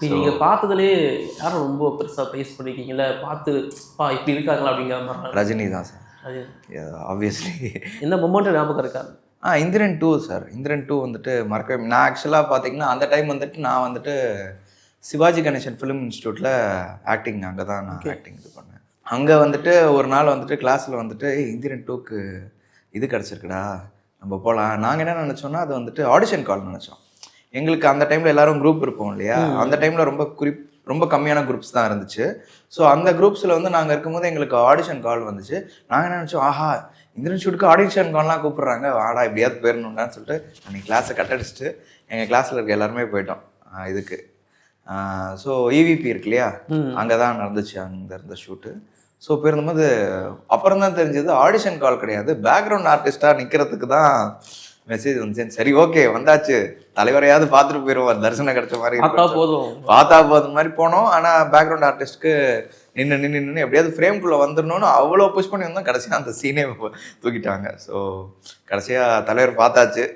நீங்க பார்த்ததுலேயே யாரும் ரொம்ப பெருசா ப்ரைஸ் பண்ணிருக்கீங்கல்ல, பார்த்து இப்படி இருக்காங்களா அப்படிங்கிற மாதிரி? ரஜினி தான் சார், அது ஆப்வியஸ்லி. எந்த மொமெண்ட் ஞாபகம் இருக்கா? இந்திரன் 2 சார். இந்திரன் 2 வந்துட்டு மறக்கவே நான் ஆக்சுவலாக பார்த்தீங்கன்னா அந்த டைம் வந்துட்டு நான் வந்துட்டு சிவாஜி கணேசன் ஃபிலிம் இன்ஸ்டியூட்டில் ஆக்டிங், அங்கே தான் நான் ஆக்டிங் இது பண்ணேன். அங்கே வந்துட்டு ஒரு நாள் வந்துட்டு கிளாஸில் வந்துட்டு இந்திரன் 2க்கு இது கிடச்சிருக்குடா, நம்ம போகலாம். நாங்கள் என்ன நினச்சோன்னா அது வந்துட்டு ஆடிஷன் கால் நினச்சோம். எங்களுக்கு அந்த டைமில் எல்லாரும் குரூப் இருப்போம் இல்லையா, அந்த டைமில் ரொம்ப கம்மியான குரூப்ஸ் தான் இருந்துச்சு. ஸோ அந்த குரூப்ஸில் வந்து நாங்கள் இருக்கும்போது எங்களுக்கு ஆடிஷன் கால் வந்துச்சு. நாங்கள் நினச்சோம், ஆஹா இந்திரன் ஷூட்டுக்கு ஆடிஷன் கால்லாம் கூப்பிட்றாங்க, வாடா இப்படியாவது போயிடணும்டான்னு சொல்லிட்டு அன்றைக்கி கிளாஸை கட்டடிச்சிட்டு எங்கள் கிளாஸில் இருக்க எல்லாருமே போயிட்டோம் இதுக்கு. ஸோ இவிபி இருக்கு இல்லையா, அங்கே தான் நடந்துச்சு அங்கே இருந்த ஷூட்டு. ஸோ போயிருந்தபோது அப்புறம் தான் தெரிஞ்சது ஆடிஷன் கால் கிடையாது, பேக்ரவுண்ட் ஆர்டிஸ்டாக நிற்கிறதுக்கு தான் மெசேஜ் வந்துச்சு. சரி ஓகே வந்தாச்சு, தலைவரையாவது பார்த்துட்டு போயிடுவோம், தரிசனம் கிடைச்ச மாதிரி பார்த்தா போதும் மாதிரி போனோம். ஆனால் பேக்ரவுண்ட் ஆர்டிஸ்ட்க்கு நின்று எப்படியாவது ஃப்ரேம்குள்ளே வந்துடணும்னு அவ்வளோ புஷ் பண்ணி வந்தோம். கடைசியாக அந்த சீனே தூக்கிட்டாங்க. ஸோ கடைசியாக தலைவர் பார்த்தாச்சு.